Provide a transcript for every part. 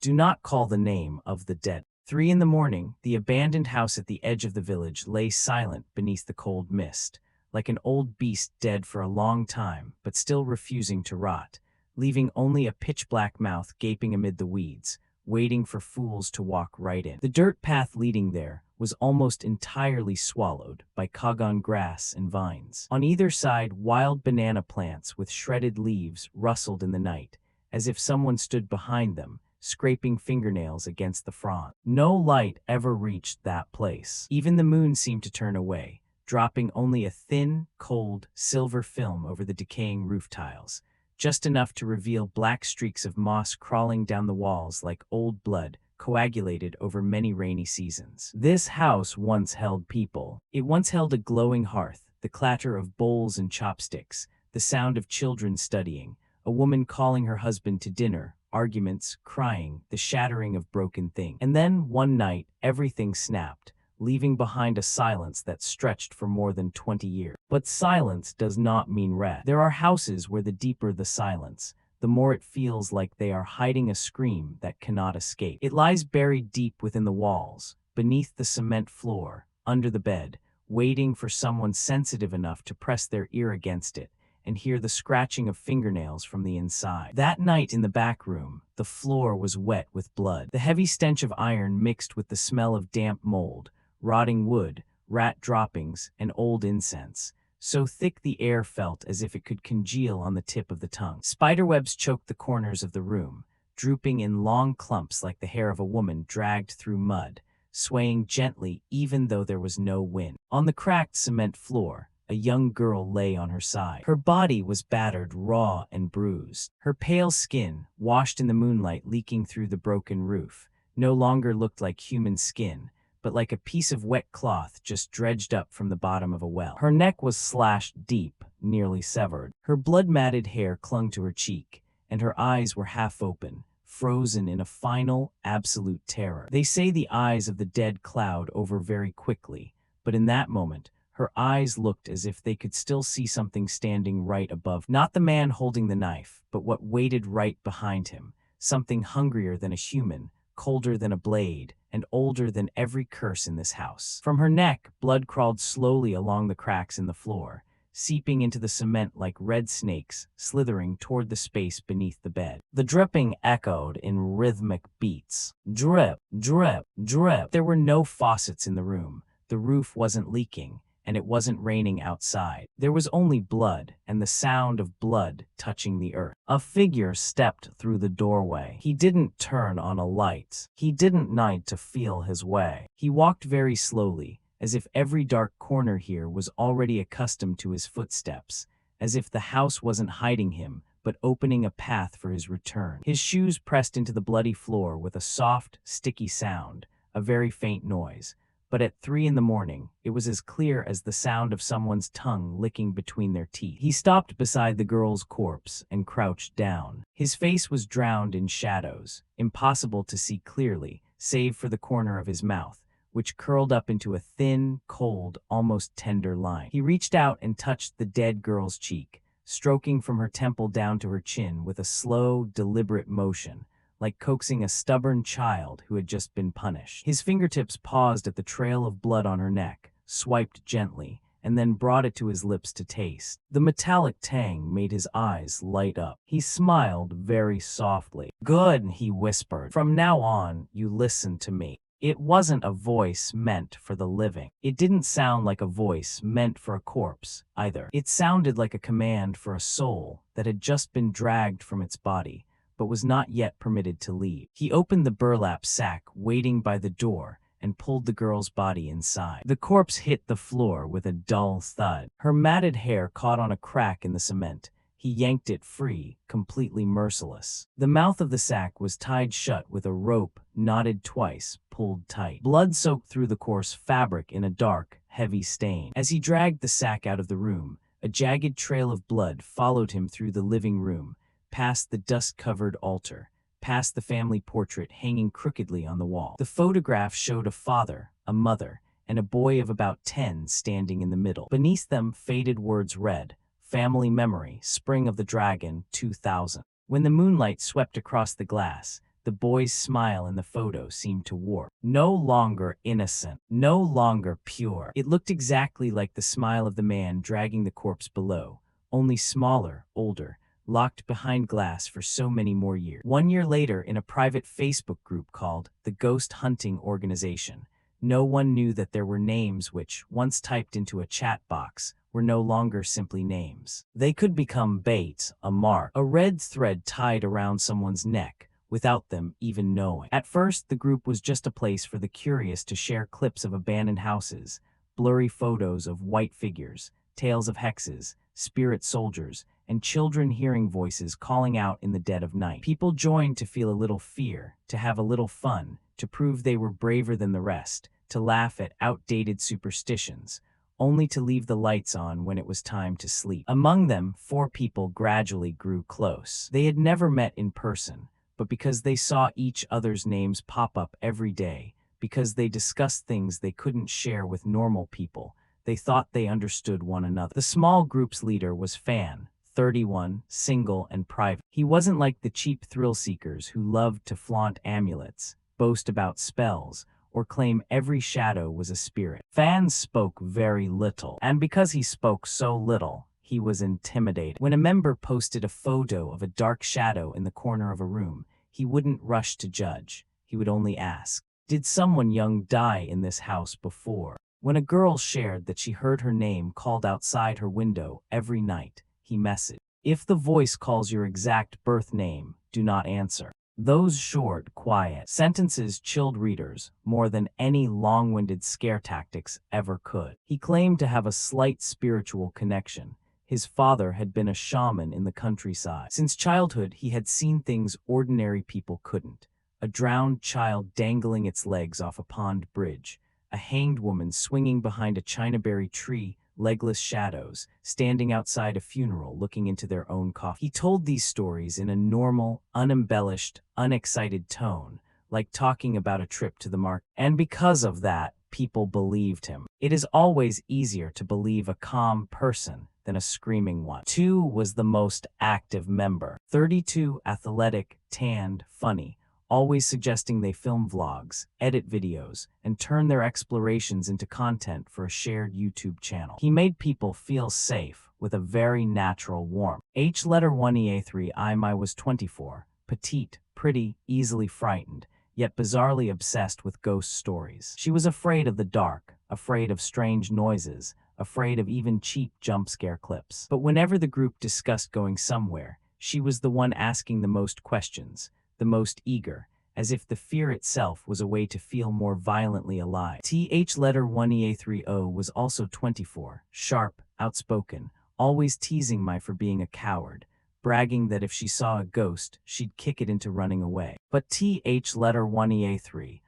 Do not call the name of the dead. 3 in the morning, the abandoned house at the edge of the village lay silent beneath the cold mist, like an old beast dead for a long time, but still refusing to rot, leaving only a pitch-black mouth gaping amid the weeds, waiting for fools to walk right in. The dirt path leading there was almost entirely swallowed by Kagan grass and vines. On either side, wild banana plants with shredded leaves rustled in the night, as if someone stood behind them, scraping fingernails against the frond. No light ever reached that place. Even the moon seemed to turn away, dropping only a thin, cold, silver film over the decaying roof tiles, just enough to reveal black streaks of moss crawling down the walls like old blood coagulated over many rainy seasons. This house once held people. It once held a glowing hearth, the clatter of bowls and chopsticks, the sound of children studying, a woman calling her husband to dinner, arguments, crying, the shattering of broken things. And then, one night, everything snapped, leaving behind a silence that stretched for more than 20 years. But silence does not mean rest. There are houses where the deeper the silence, the more it feels like they are hiding a scream that cannot escape. It lies buried deep within the walls, beneath the cement floor, under the bed, waiting for someone sensitive enough to press their ear against it and hear the scratching of fingernails from the inside. That night in the back room, the floor was wet with blood. The heavy stench of iron mixed with the smell of damp mold, rotting wood, rat droppings, and old incense, so thick the air felt as if it could congeal on the tip of the tongue. Spiderwebs choked the corners of the room, drooping in long clumps like the hair of a woman dragged through mud, swaying gently even though there was no wind. On the cracked cement floor, a young girl lay on her side. Her body was battered, raw, and bruised. Her pale skin, washed in the moonlight leaking through the broken roof, no longer looked like human skin, but like a piece of wet cloth just dredged up from the bottom of a well. Her neck was slashed deep, nearly severed. Her blood-matted hair clung to her cheek, and her eyes were half open, frozen in a final, absolute terror. They say the eyes of the dead cloud over very quickly, but in that moment, her eyes looked as if they could still see something standing right above. Not the man holding the knife, but what waited right behind him, something hungrier than a human, colder than a blade, and older than every curse in this house. From her neck, blood crawled slowly along the cracks in the floor, seeping into the cement like red snakes, slithering toward the space beneath the bed. The dripping echoed in rhythmic beats. Drip, drip, drip. There were no faucets in the room. The roof wasn't leaking, and it wasn't raining outside. There was only blood and the sound of blood touching the earth. A figure stepped through the doorway. He didn't turn on a light. He didn't need to feel his way. He walked very slowly, as if every dark corner here was already accustomed to his footsteps, as if the house wasn't hiding him, but opening a path for his return. His shoes pressed into the bloody floor with a soft, sticky sound, a very faint noise. But at 3 in the morning, it was as clear as the sound of someone's tongue licking between their teeth. He stopped beside the girl's corpse and crouched down. His face was drowned in shadows, impossible to see clearly, save for the corner of his mouth, which curled up into a thin, cold, almost tender line. He reached out and touched the dead girl's cheek, stroking from her temple down to her chin with a slow, deliberate motion, like coaxing a stubborn child who had just been punished. His fingertips paused at the trail of blood on her neck, swiped gently, and then brought it to his lips to taste. The metallic tang made his eyes light up. He smiled very softly. "Good," he whispered. "From now on, you listen to me." It wasn't a voice meant for the living. It didn't sound like a voice meant for a corpse, either. It sounded like a command for a soul that had just been dragged from its body, but was not yet permitted to leave. He opened the burlap sack waiting by the door and pulled the girl's body inside. The corpse hit the floor with a dull thud. Her matted hair caught on a crack in the cement. He yanked it free, completely merciless. The mouth of the sack was tied shut with a rope, knotted twice, pulled tight. Blood soaked through the coarse fabric in a dark, heavy stain. As he dragged the sack out of the room, a jagged trail of blood followed him through the living room, past the dust-covered altar, past the family portrait hanging crookedly on the wall. The photograph showed a father, a mother, and a boy of about 10 standing in the middle. Beneath them, faded words read, "Family memory, Spring of the Dragon, 2000." When the moonlight swept across the glass, The boy's smile in the photo seemed to warp. No longer innocent, no longer pure. It looked exactly like the smile of the man dragging the corpse below, only smaller, older, locked behind glass for so many more years. 1 year later, in a private Facebook group called the Ghost Hunting Organization, no one knew that there were names which, once typed into a chat box, were no longer simply names. They could become bait, a mark, a red thread tied around someone's neck, without them even knowing. At first, the group was just a place for the curious to share clips of abandoned houses, blurry photos of white figures, tales of hexes, spirit soldiers, and children hearing voices calling out in the dead of night. People joined to feel a little fear, to have a little fun, to prove they were braver than the rest, to laugh at outdated superstitions, only to leave the lights on when it was time to sleep. Among them, 4 people gradually grew close. They had never met in person, but because they saw each other's names pop up every day, because they discussed things they couldn't share with normal people, they thought they understood one another. The small group's leader was Fan, 31, single and private. He wasn't like the cheap thrill-seekers who loved to flaunt amulets, boast about spells, or claim every shadow was a spirit. Fan spoke very little, and because he spoke so little, he was intimidated. When a member posted a photo of a dark shadow in the corner of a room, he wouldn't rush to judge. He would only ask, "Did someone young die in this house before?" When a girl shared that she heard her name called outside her window every night, he messaged, "If the voice calls your exact birth name, do not answer." Those short, quiet sentences chilled readers more than any long-winded scare tactics ever could. He claimed to have a slight spiritual connection. His father had been a shaman in the countryside. Since childhood, he had seen things ordinary people couldn't. A drowned child dangling its legs off a pond bridge, a hanged woman swinging behind a chinaberry tree, legless shadows, standing outside a funeral looking into their own coffin. He told these stories in a normal, unembellished, unexcited tone, like talking about a trip to the market. And because of that, people believed him. It is always easier to believe a calm person than a screaming one. 2 was the most active member. 32, athletic, tanned, funny, always suggesting they film vlogs, edit videos, and turn their explorations into content for a shared YouTube channel. He made people feel safe with a very natural warmth. H letter 1EA3 I was 24, petite, pretty, easily frightened, yet bizarrely obsessed with ghost stories. She was afraid of the dark, afraid of strange noises, afraid of even cheap jump scare clips. But whenever the group discussed going somewhere, she was the one asking the most questions, the most eager, as if the fear itself was a way to feel more violently alive. TH letter 1EA30 was also 24, sharp, outspoken, always teasing me for being a coward, bragging that if she saw a ghost, she'd kick it into running away. But TH letter 1EA30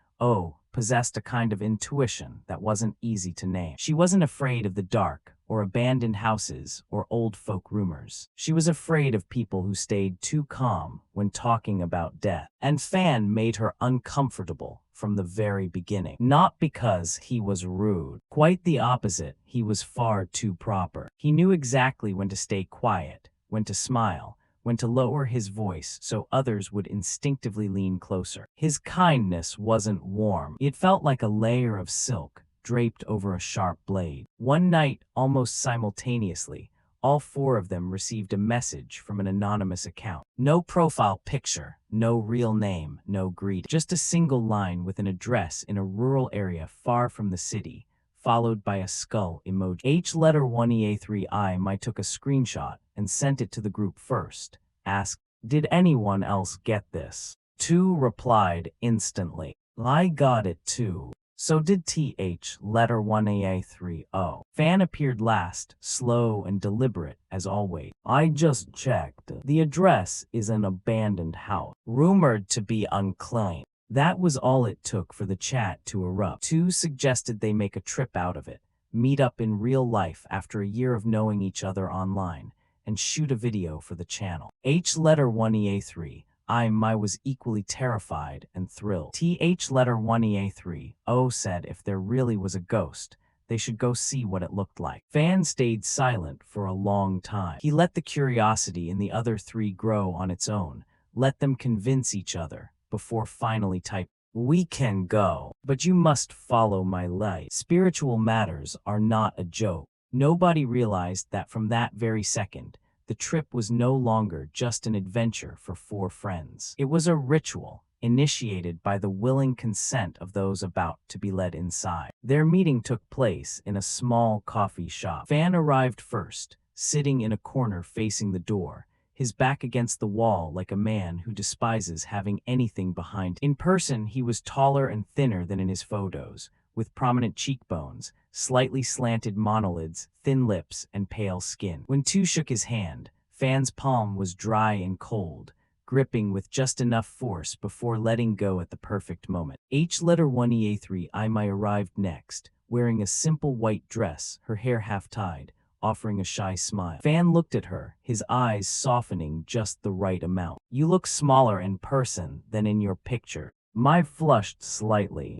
possessed a kind of intuition that wasn't easy to name. She wasn't afraid of the dark, or abandoned houses, or old folk rumors. She was afraid of people who stayed too calm when talking about death. And Fan made her uncomfortable from the very beginning. Not because he was rude. Quite the opposite, he was far too proper. He knew exactly when to stay quiet, when to smile, when to lower his voice so others would instinctively lean closer. His kindness wasn't warm. It felt like a layer of silk draped over a sharp blade. One night, almost simultaneously, all 4 of them received a message from an anonymous account. No profile picture, no real name, no greeting. Just a single line with an address in a rural area far from the city, followed by a skull emoji. H letter 1EA3I took a screenshot and sent it to the group first. Asked, "Did anyone else get this?" 2 replied instantly, "I got it too." So did TH letter 1EA30. Fan appeared last, slow and deliberate as always. "I just checked. The address is an abandoned house, rumored to be unclaimed." That was all it took for the chat to erupt. 2 suggested they make a trip out of it, meet up in real life after a year of knowing each other online, and shoot a video for the channel. H letter 1EA3 I was equally terrified and thrilled. TH letter 1EA30 said if there really was a ghost, they should go see what it looked like. Fan stayed silent for a long time. He let the curiosity in the other 3 grow on its own, let them convince each other, before finally typing, "We can go, but you must follow my light. Spiritual matters are not a joke." Nobody realized that from that very second, the trip was no longer just an adventure for four friends. It was a ritual, initiated by the willing consent of those about to be led inside. Their meeting took place in a small coffee shop. Fan arrived first, sitting in a corner facing the door, his back against the wall like a man who despises having anything behind him. In person, he was taller and thinner than in his photos, with prominent cheekbones, slightly slanted monolids, thin lips, and pale skin. When Tu shook his hand, Fan's palm was dry and cold, gripping with just enough force before letting go at the perfect moment. Letter 1EA3 Imai arrived next, wearing a simple white dress, her hair half-tied, offering a shy smile. Fan looked at her, his eyes softening just the right amount. "You look smaller in person than in your picture." Mai flushed slightly.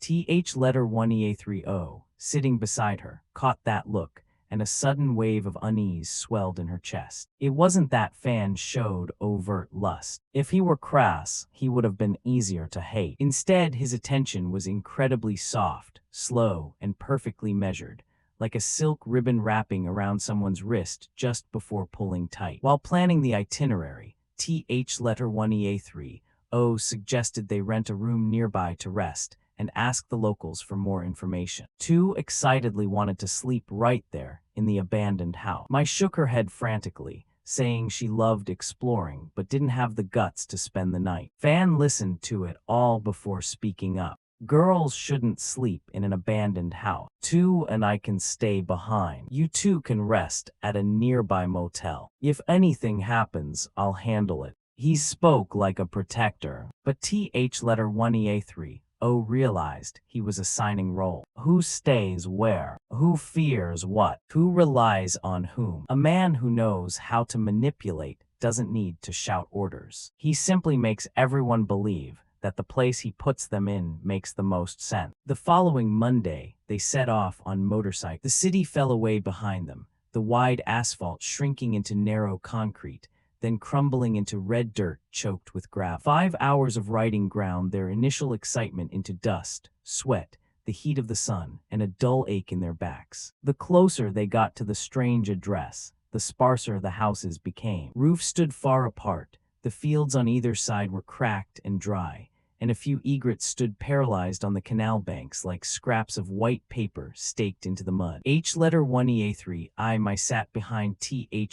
Letter 1EA30, sitting beside her, caught that look, and a sudden wave of unease swelled in her chest. It wasn't that Fan showed overt lust. If he were crass, he would have been easier to hate. Instead, his attention was incredibly soft, slow, and perfectly measured, like a silk ribbon wrapping around someone's wrist just before pulling tight. While planning the itinerary, Letter 1EA30 suggested they rent a room nearby to rest and ask the locals for more information. Tu excitedly wanted to sleep right there in the abandoned house. Mai shook her head frantically, saying she loved exploring but didn't have the guts to spend the night. Fan listened to it all before speaking up. "Girls shouldn't sleep in an abandoned house. Tu and I can stay behind. You two can rest at a nearby motel. If anything happens, I'll handle it." He spoke like a protector, but Letter 1EA30 realized he was assigning role. Who stays where? Who fears what? Who relies on whom? A man who knows how to manipulate doesn't need to shout orders. He simply makes everyone believe that the place he puts them in makes the most sense. The following Monday, they set off on motorcycles. The city fell away behind them, the wide asphalt shrinking into narrow concrete, then crumbling into red dirt choked with gravel. 5 hours of riding ground their initial excitement into dust, sweat, the heat of the sun, and a dull ache in their backs. The closer they got to the strange address, the sparser the houses became. Roofs stood far apart, the fields on either side were cracked and dry, and a few egrets stood paralyzed on the canal banks like scraps of white paper staked into the mud. Letter 1EA3 Imai sat behind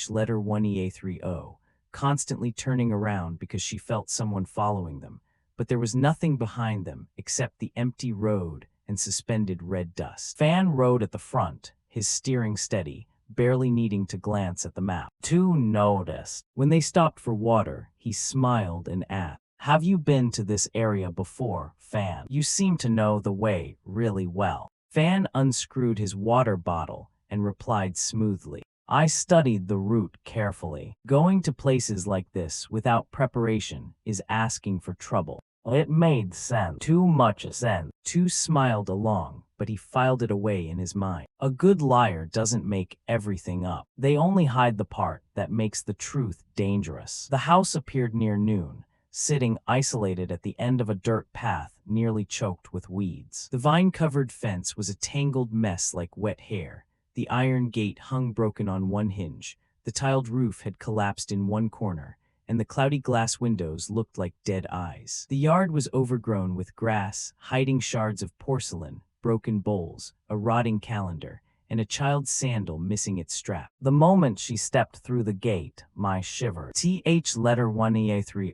Letter 1EA30, constantly turning around because she felt someone following them, but there was nothing behind them except the empty road and suspended red dust. Fan rode at the front, his steering steady, barely needing to glance at the map. Tu noticed. When they stopped for water, he smiled and asked, "Have you been to this area before, Fan? You seem to know the way really well." Fan unscrewed his water bottle and replied smoothly, "I studied the route carefully. Going to places like this without preparation is asking for trouble." It made sense. Too much sense. Tu smiled along, but he filed it away in his mind. A good liar doesn't make everything up. They only hide the part that makes the truth dangerous. The house appeared near noon, sitting isolated at the end of a dirt path nearly choked with weeds. The vine-covered fence was a tangled mess like wet hair. The iron gate hung broken on one hinge, the tiled roof had collapsed in one corner, and the cloudy glass windows looked like dead eyes. The yard was overgrown with grass, hiding shards of porcelain, broken bowls, a rotting calendar, and a child's sandal missing its strap. The moment she stepped through the gate, Mai shivered. Letter 1EA30,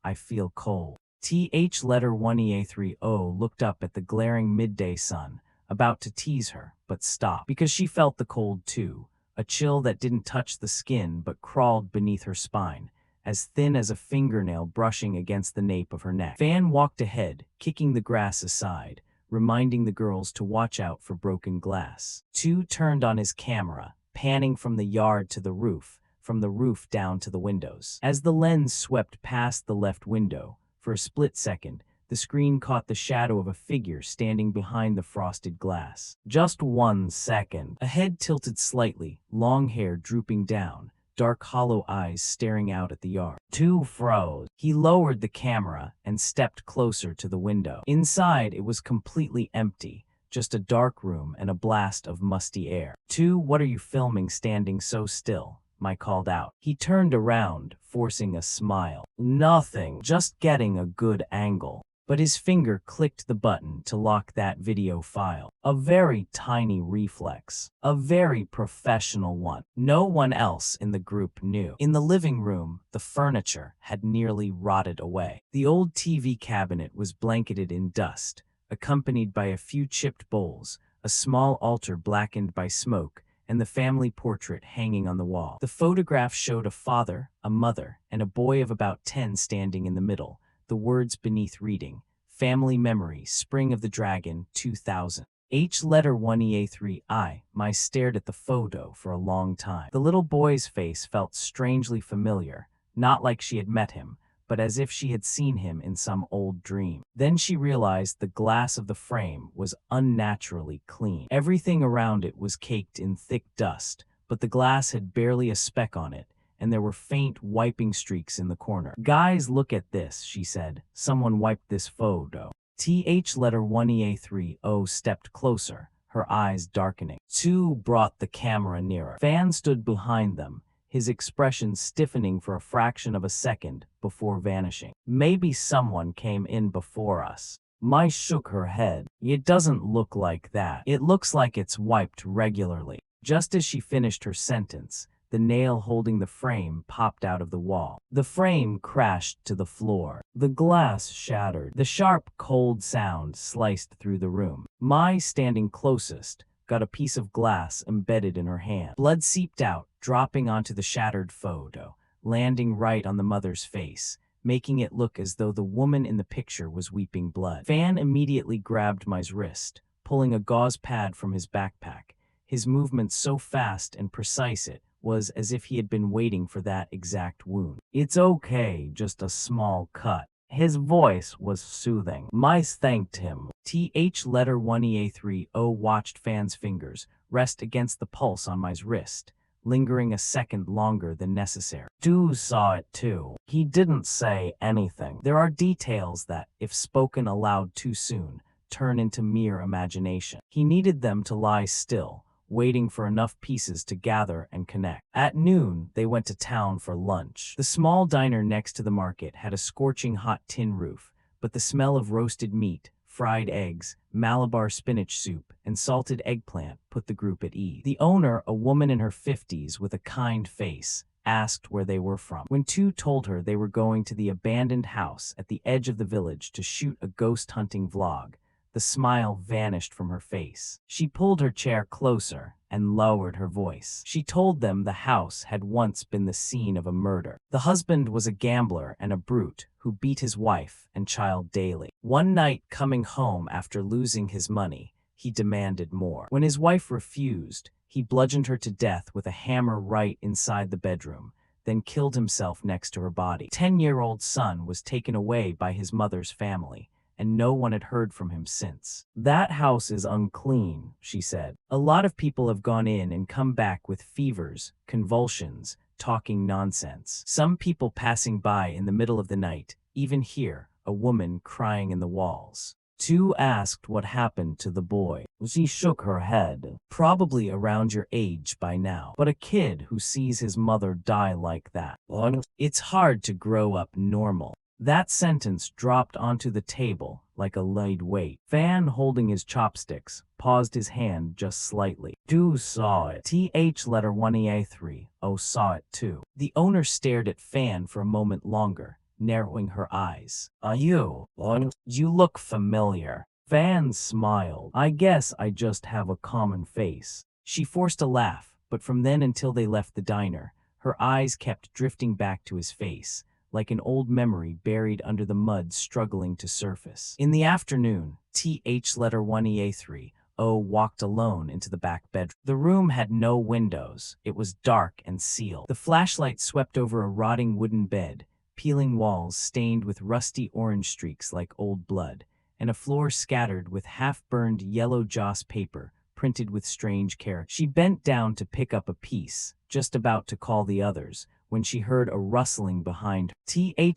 I feel cold. Letter 1EA30 looked up at the glaring midday sun, about to tease her, but stopped, because she felt the cold too, a chill that didn't touch the skin but crawled beneath her spine, as thin as a fingernail brushing against the nape of her neck. Fan walked ahead, kicking the grass aside, reminding the girls to watch out for broken glass. Tu turned on his camera, panning from the yard to the roof, from the roof down to the windows. As the lens swept past the left window, for a split second, the screen caught the shadow of a figure standing behind the frosted glass. Just 1 second. A head tilted slightly, long hair drooping down, dark hollow eyes staring out at the yard. Two froze. He lowered the camera and stepped closer to the window. Inside, it was completely empty, just a dark room and a blast of musty air. Two, what are you filming standing so still? Mike called out. He turned around, forcing a smile. Nothing, just getting a good angle. But his finger clicked the button to lock that video file. A very tiny reflex. A very professional one. No one else in the group knew. In the living room, the furniture had nearly rotted away. The old TV cabinet was blanketed in dust, accompanied by a few chipped bowls, a small altar blackened by smoke, and the family portrait hanging on the wall. The photograph showed a father, a mother, and a boy of about 10 standing in the middle, the words beneath reading, Family Memory, Spring of the Dragon, 2000. H letter 1EA3I. My stared at the photo for a long time. The little boy's face felt strangely familiar, not like she had met him, but as if she had seen him in some old dream. Then she realized the glass of the frame was unnaturally clean. Everything around it was caked in thick dust, but the glass had barely a speck on it, and there were faint wiping streaks in the corner. Guys, look at this, she said. Someone wiped this photo. TH letter 1EA30 stepped closer, her eyes darkening. Two brought the camera nearer. Fan stood behind them, his expression stiffening for a fraction of a second before vanishing. Maybe someone came in before us. Mai shook her head. It doesn't look like that. It looks like it's wiped regularly. Just as she finished her sentence, the nail holding the frame popped out of the wall. The frame crashed to the floor. The glass shattered. The sharp, cold sound sliced through the room. Mai, standing closest, got a piece of glass embedded in her hand. Blood seeped out, dropping onto the shattered photo, landing right on the mother's face, making it look as though the woman in the picture was weeping blood. Fan immediately grabbed Mai's wrist, pulling a gauze pad from his backpack. His movements so fast and precise it was as if he had been waiting for that exact wound. It's okay, just a small cut. His voice was soothing. Mice thanked him. TH letter 1EA30 watched Fan's fingers rest against the pulse on Mai's wrist, lingering a second longer than necessary. Du saw it too. He didn't say anything. There are details that, if spoken aloud too soon, turn into mere imagination. He needed them to lie still, waiting for enough pieces to gather and connect. At noon, they went to town for lunch. The small diner next to the market had a scorching hot tin roof, but the smell of roasted meat, fried eggs, Malabar spinach soup, and salted eggplant put the group at ease. The owner, a woman in her 50s with a kind face, asked where they were from. When Tu told her they were going to the abandoned house at the edge of the village to shoot a ghost hunting vlog, the smile vanished from her face. She pulled her chair closer and lowered her voice. She told them the house had once been the scene of a murder. The husband was a gambler and a brute who beat his wife and child daily. One night, coming home after losing his money, he demanded more. When his wife refused, he bludgeoned her to death with a hammer right inside the bedroom, then killed himself next to her body. 10-year-old son was taken away by his mother's family, and no one had heard from him since. That house is unclean, she said. A lot of people have gone in and come back with fevers, convulsions, talking nonsense. Some people passing by in the middle of the night, even hear a woman crying in the walls. Tu asked what happened to the boy. She shook her head. Probably around your age by now. But a kid who sees his mother die like that. It's hard to grow up normal. That sentence dropped onto the table like a light weight. Fan, holding his chopsticks, paused his hand just slightly. Du saw it. TH letter 1EA3 saw it too. The owner stared at Fan for a moment longer, narrowing her eyes. You look familiar. Fan smiled. I guess I just have a common face. She forced a laugh, but from then until they left the diner, her eyes kept drifting back to his face, like an old memory buried under the mud struggling to surface. In the afternoon, TH letter 1EA3 walked alone into the back bedroom. The room had no windows. It was dark and sealed. The flashlight swept over a rotting wooden bed, peeling walls stained with rusty orange streaks like old blood, and a floor scattered with half-burned yellow joss paper printed with strange characters. She bent down to pick up a piece, just about to call the others, when she heard a rustling behind her.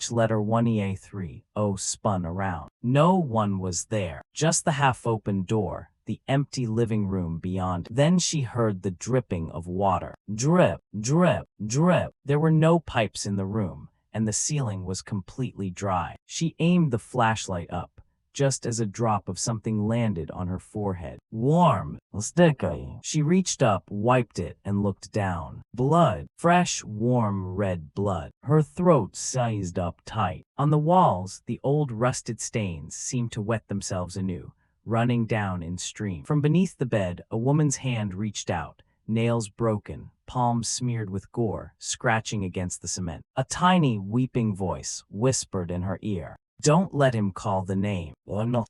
Letter 1EA30 spun around. No one was there, just the half-open door, the empty living room beyond. Then she heard the dripping of water. Drip, drip, drip. There were no pipes in the room, and the ceiling was completely dry. She aimed the flashlight up, just as a drop of something landed on her forehead. Warm, sticky. She reached up, wiped it, and looked down. Blood. Fresh, warm red blood. Her throat seized up tight. On the walls, the old rusted stains seemed to wet themselves anew, running down in streams. From beneath the bed, a woman's hand reached out, nails broken, palms smeared with gore, scratching against the cement. A tiny, weeping voice whispered in her ear, "Don't let him call the name." Oh no.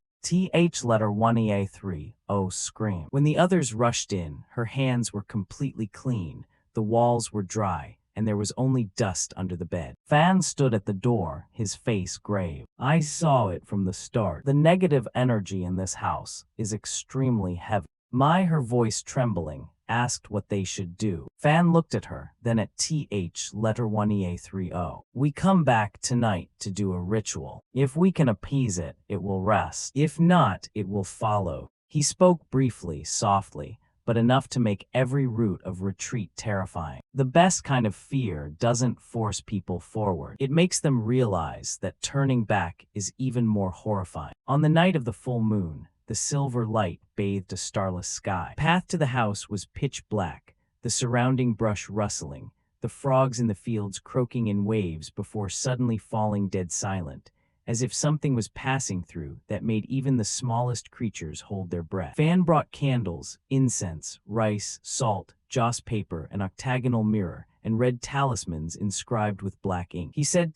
Letter 1EA30 screamed. When the others rushed in, her hands were completely clean, the walls were dry, and there was only dust under the bed. Fan stood at the door, his face grave. "I saw it from the start. The negative energy in this house is extremely heavy." Her voice trembling, asked what they should do. Fan looked at her, then at letter 1EA30. "We come back tonight to do a ritual. If we can appease it, it will rest. If not, it will follow." He spoke briefly, softly, but enough to make every route of retreat terrifying. The best kind of fear doesn't force people forward. It makes them realize that turning back is even more horrifying. On the night of the full moon, the silver light bathed a starless sky. The path to the house was pitch black, the surrounding brush rustling, the frogs in the fields croaking in waves before suddenly falling dead silent, as if something was passing through that made even the smallest creatures hold their breath. Fan brought candles, incense, rice, salt, joss paper, an octagonal mirror, and red talismans inscribed with black ink. He said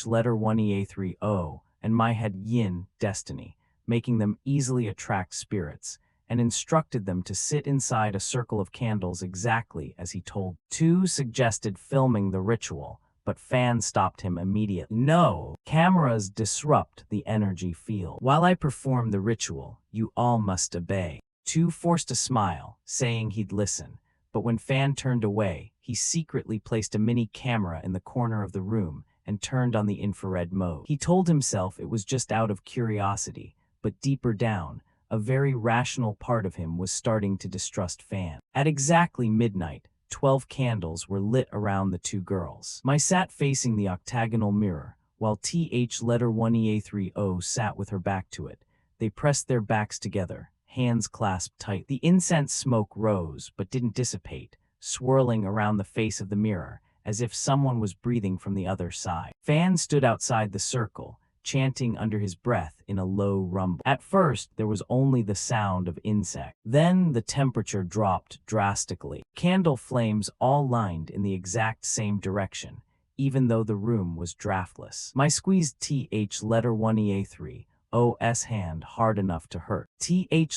letter 1EA30 and my had yin, destiny, making them easily attract spirits, and instructed them to sit inside a circle of candles exactly as he told. Two suggested filming the ritual, but Fan stopped him immediately. "No, cameras disrupt the energy field. While I perform the ritual, you all must obey." Two forced a smile, saying he'd listen, but when Fan turned away, he secretly placed a mini camera in the corner of the room and turned on the infrared mode. He told himself it was just out of curiosity, but deeper down, a very rational part of him was starting to distrust Fan. At exactly midnight, 12 candles were lit around the two girls. My sat facing the octagonal mirror, while letter 1EA30 sat with her back to it. They pressed their backs together, hands clasped tight. The incense smoke rose, but didn't dissipate, swirling around the face of the mirror, as if someone was breathing from the other side. Fan stood outside the circle, chanting under his breath in a low rumble. At first, there was only the sound of insects. Then the temperature dropped drastically. Candle flames all lined in the exact same direction, even though the room was draftless. My squeezed letter 1EA30's hand hard enough to hurt.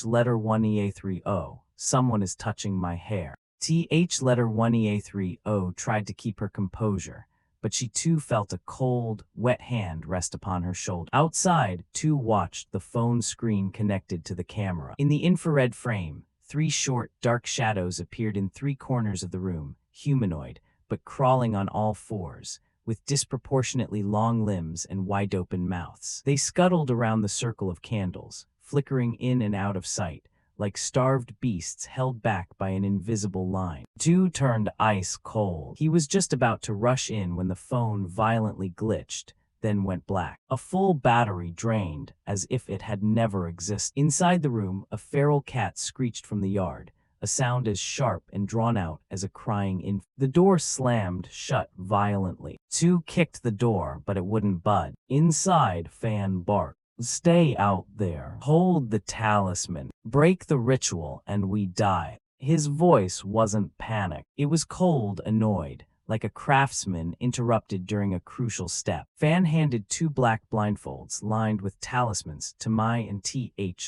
Letter 1EA30, someone is touching my hair. Letter 1EA30 tried to keep her composure, but she too felt a cold, wet hand rest upon her shoulder. Outside, two watched the phone screen connected to the camera. In the infrared frame, 3 short, dark shadows appeared in 3 corners of the room, humanoid, but crawling on all fours, with disproportionately long limbs and wide-open mouths. They scuttled around the circle of candles, flickering in and out of sight, like starved beasts held back by an invisible line. Two turned ice cold. He was just about to rush in when the phone violently glitched, then went black. A full battery drained, as if it had never existed. Inside the room, a feral cat screeched from the yard, a sound as sharp and drawn out as a crying infant. The door slammed shut violently. Two kicked the door, but it wouldn't budge. Inside, Fan barked. "Stay out there. Hold the talisman. Break the ritual and we die." His voice wasn't panic. It was cold, annoyed, like a craftsman interrupted during a crucial step. Fan handed 2 black blindfolds lined with talismans to my and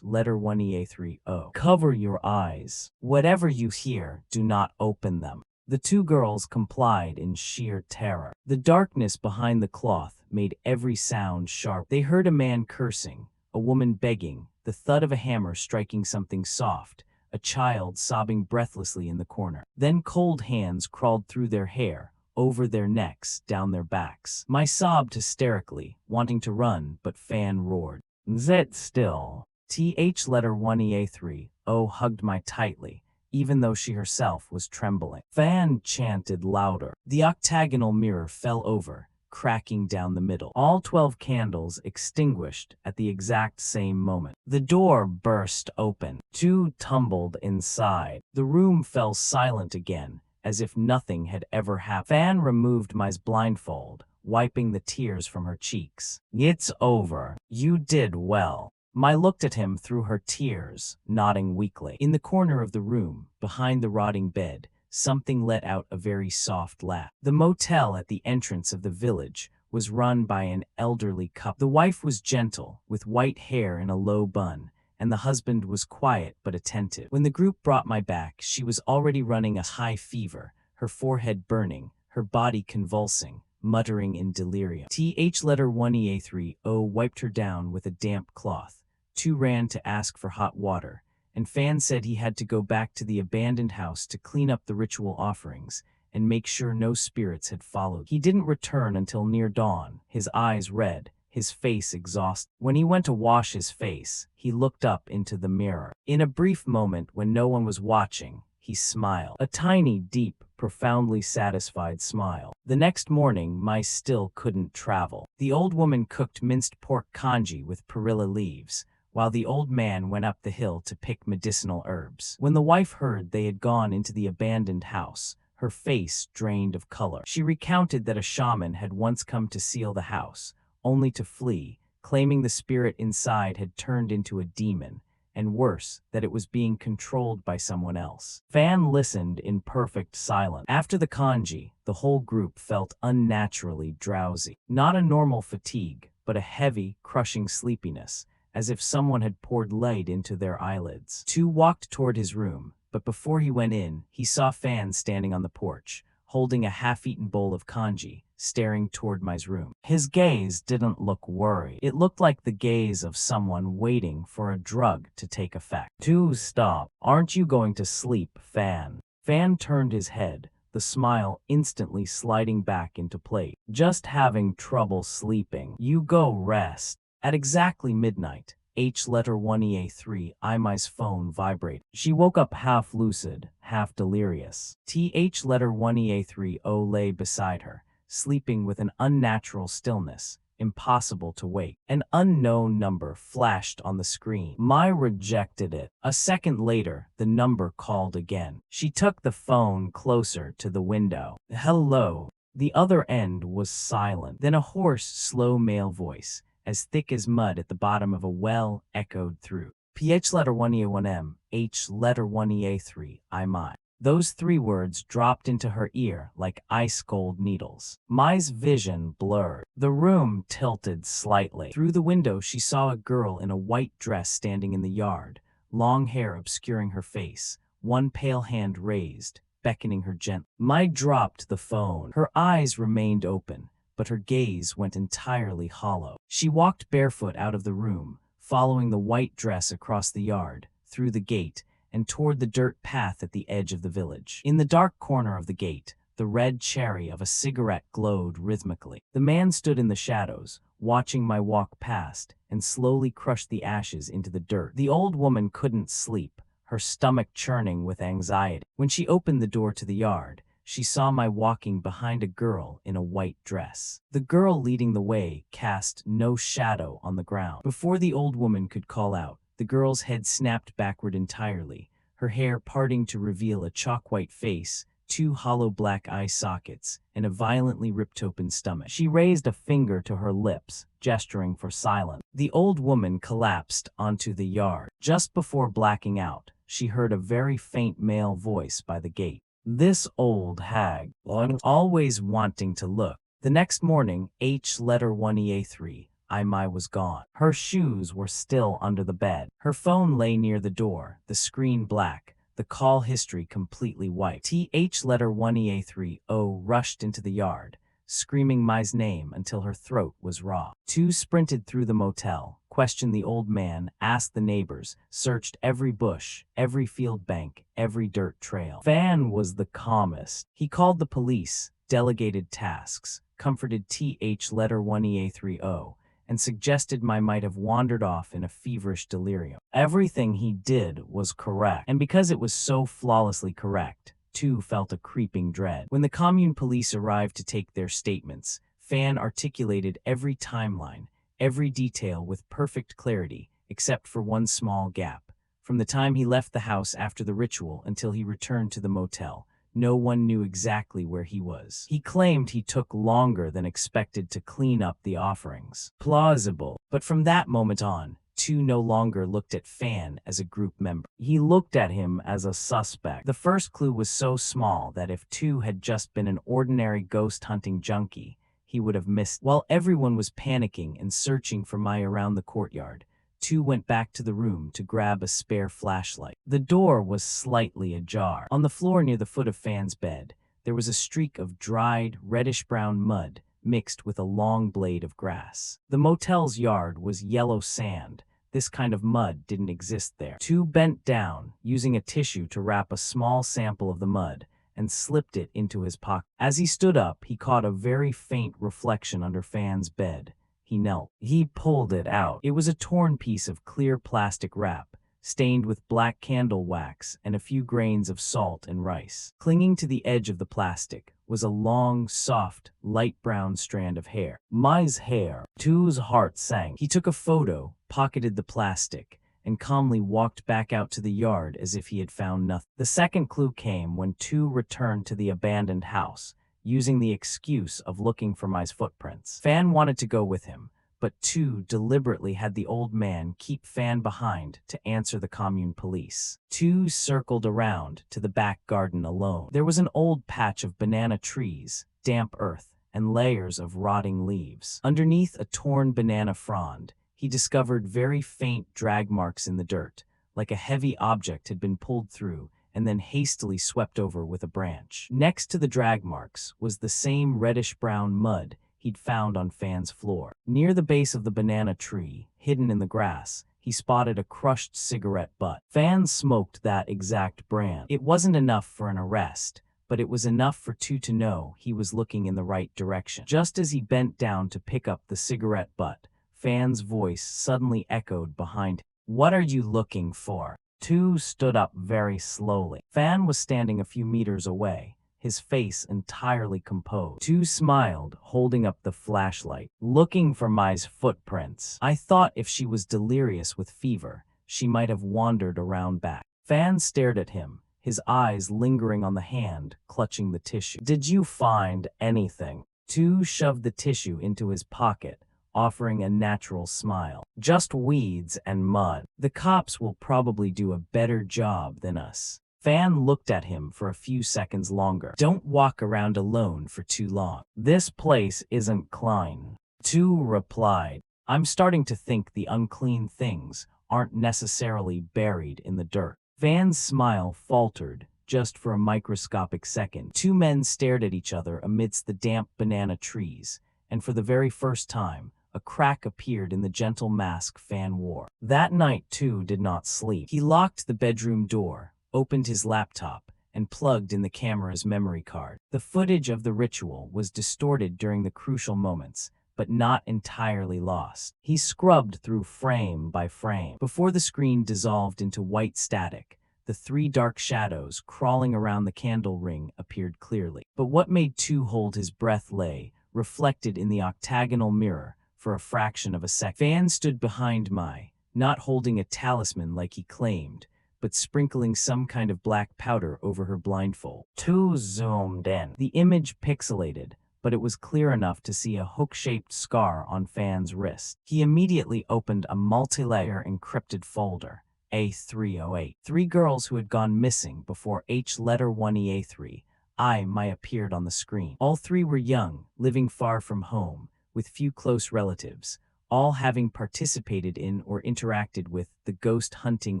letter 1EA30. "Cover your eyes. Whatever you hear, do not open them." The 2 girls complied in sheer terror. The darkness behind the cloth made every sound sharp. They heard a man cursing, a woman begging, the thud of a hammer striking something soft, a a child sobbing breathlessly in the corner. Then cold hands crawled through their hair, over their necks, down their backs. My sobbed hysterically, wanting to run, but Fan roared. Zit still. Th letter 1EA3, O hugged my tightly, even though she herself was trembling. Fan chanted louder. The octagonal mirror fell over, cracking down the middle. All 12 candles extinguished at the exact same moment. The door burst open. Two tumbled inside. The room fell silent again, as if nothing had ever happened. Fan removed my blindfold, wiping the tears from her cheeks. It's over. You did well. Mai looked at him through her tears, nodding weakly. In the corner of the room, behind the rotting bed, something let out a very soft laugh. The motel at the entrance of the village was run by an elderly couple. The wife was gentle, with white hair in a low bun, and the husband was quiet but attentive. When the group brought Mai back, she was already running a high fever, her forehead burning, her body convulsing, muttering in delirium. Th letter 1EA3, O wiped her down with a damp cloth. Two ran to ask for hot water, and Fan said he had to go back to the abandoned house to clean up the ritual offerings and make sure no spirits had followed. He didn't return until near dawn, his eyes red, his face exhausted. When he went to wash his face, he looked up into the mirror. In a brief moment when no one was watching, he smiled. A tiny, deep, profoundly satisfied smile. The next morning, Mai still couldn't travel. The old woman cooked minced pork congee with perilla leaves, while the old man went up the hill to pick medicinal herbs. When the wife heard they had gone into the abandoned house, her face drained of color. She recounted that a shaman had once come to seal the house, only to flee, claiming the spirit inside had turned into a demon, and worse, that it was being controlled by someone else. Fan listened in perfect silence. After the congee, the whole group felt unnaturally drowsy. Not a normal fatigue, but a heavy, crushing sleepiness, as if someone had poured lead into their eyelids. Tu walked toward his room, but before he went in, he saw Fan standing on the porch, holding a half-eaten bowl of congee, staring toward Mai's room. His gaze didn't look worried. It looked like the gaze of someone waiting for a drug to take effect. Tu, stop. Aren't you going to sleep, Fan? Fan turned his head, the smile instantly sliding back into place. Just having trouble sleeping. You go rest. At exactly midnight, H letter 1EA3, Mai's phone vibrated. She woke up half lucid, half delirious. Th letter 1EA3, O lay beside her, sleeping with an unnatural stillness, impossible to wake. An unknown number flashed on the screen. Mai rejected it. A second later, the number called again. She took the phone closer to the window. Hello. The other end was silent. Then a hoarse, slow male voice, as thick as mud at the bottom of a well, echoed through. PH letter 1EA1M, H letter 1EA3, Mai. Those three words dropped into her ear like ice-cold needles. Mai's vision blurred. The room tilted slightly. Through the window, she saw a girl in a white dress standing in the yard, long hair obscuring her face, one pale hand raised, beckoning her gently. Mai dropped the phone. Her eyes remained open, but her gaze went entirely hollow. She walked barefoot out of the room, following the white dress across the yard, through the gate, and toward the dirt path at the edge of the village. In the dark corner of the gate, the red cherry of a cigarette glowed rhythmically. The man stood in the shadows, watching Mai walk past, and slowly crushed the ashes into the dirt. The old woman couldn't sleep, her stomach churning with anxiety. When she opened the door to the yard, she saw Mai walking behind a girl in a white dress. The girl leading the way cast no shadow on the ground. Before the old woman could call out, the girl's head snapped backward entirely, her hair parting to reveal a chalk-white face, two hollow black eye sockets, and a violently ripped-open stomach. She raised a finger to her lips, gesturing for silence. The old woman collapsed onto the yard. Just before blacking out, she heard a very faint male voice by the gate. This old hag, always wanting to look. The next morning, H letter 1EA3, Mai was gone. Her shoes were still under the bed. Her phone lay near the door, the screen black, the call history completely white. Th letter 1EA3, O rushed into the yard, screaming my name until her throat was raw. 2 sprinted through the motel, questioned the old man, asked the neighbors, searched every bush, every field bank, every dirt trail. Fan was the calmest. He called the police, delegated tasks, comforted th letter 1ea30, and suggested I might have wandered off in a feverish delirium. Everything he did was correct, and because it was so flawlessly correct, 2 felt a creeping dread. When the commune police arrived to take their statements, Fan articulated every timeline, every detail with perfect clarity, except for one small gap. From the time he left the house after the ritual until he returned to the motel, no one knew exactly where he was. He claimed he took longer than expected to clean up the offerings. Plausible. But from that moment on, 2 no longer looked at Fan as a group member. He looked at him as a suspect. The first clue was so small that if 2 had just been an ordinary ghost hunting junkie, he would have missed. While everyone was panicking and searching for Mai around the courtyard, 2 went back to the room to grab a spare flashlight. The door was slightly ajar. On the floor near the foot of Fan's bed, there was a streak of dried, reddish-brown mud mixed with a long blade of grass. The motel's yard was yellow sand. This kind of mud didn't exist there. 2 bent down, using a tissue to wrap a small sample of the mud, and slipped it into his pocket. As he stood up, he caught a very faint reflection under Fan's bed. He knelt. He pulled it out. It was a torn piece of clear plastic wrap, stained with black candle wax and a few grains of salt and rice. Clinging to the edge of the plastic was a long, soft, light brown strand of hair. Mai's hair. 2's heart sank. He took a photo, pocketed the plastic, and calmly walked back out to the yard as if he had found nothing. The second clue came when 2 returned to the abandoned house, using the excuse of looking for Mai's footprints. Fan wanted to go with him, but 2 deliberately had the old man keep Fan behind to answer the commune police. 2 circled around to the back garden alone. There was an old patch of banana trees, damp earth, and layers of rotting leaves. Underneath a torn banana frond, he discovered very faint drag marks in the dirt, like a heavy object had been pulled through and then hastily swept over with a branch. Next to the drag marks was the same reddish-brown mud he'd found on Fan's floor. Near the base of the banana tree, hidden in the grass, he spotted a crushed cigarette butt. Fan smoked that exact brand. It wasn't enough for an arrest, but it was enough for 2 to know he was looking in the right direction. Just as he bent down to pick up the cigarette butt, Fan's voice suddenly echoed behind him. "What are you looking for?" 2 stood up very slowly. Fan was standing a few meters away, his face entirely composed. 2 smiled, holding up the flashlight. "Looking for Mai's footprints. I thought if she was delirious with fever, she might have wandered around back." Fan stared at him, his eyes lingering on the hand, clutching the tissue. "Did you find anything?" 2 shoved the tissue into his pocket, offering a natural smile. "Just weeds and mud. The cops will probably do a better job than us." Fan looked at him for a few seconds longer. "Don't walk around alone for too long. This place isn't clean." 2 replied, "I'm starting to think the unclean things aren't necessarily buried in the dirt." Fan's smile faltered, just for a microscopic second. 2 men stared at each other amidst the damp banana trees, and for the very first time, a crack appeared in the gentle mask Fan wore. That night, 2 did not sleep. He locked the bedroom door, opened his laptop, and plugged in the camera's memory card. The footage of the ritual was distorted during the crucial moments, but not entirely lost. He scrubbed through frame by frame. Before the screen dissolved into white static, the 3 dark shadows crawling around the candle ring appeared clearly. But what made 2 hold his breath lay, reflected in the octagonal mirror, for a fraction of a second. Fan stood behind Mai, not holding a talisman like he claimed, but sprinkling some kind of black powder over her blindfold. 2 zoomed in. The image pixelated, but it was clear enough to see a hook-shaped scar on Fan's wrist. He immediately opened a multi-layer encrypted folder, A308. 3 girls who had gone missing before letter 1EA3, Mai appeared on the screen. All 3 were young, living far from home, with few close relatives, all having participated in or interacted with the ghost hunting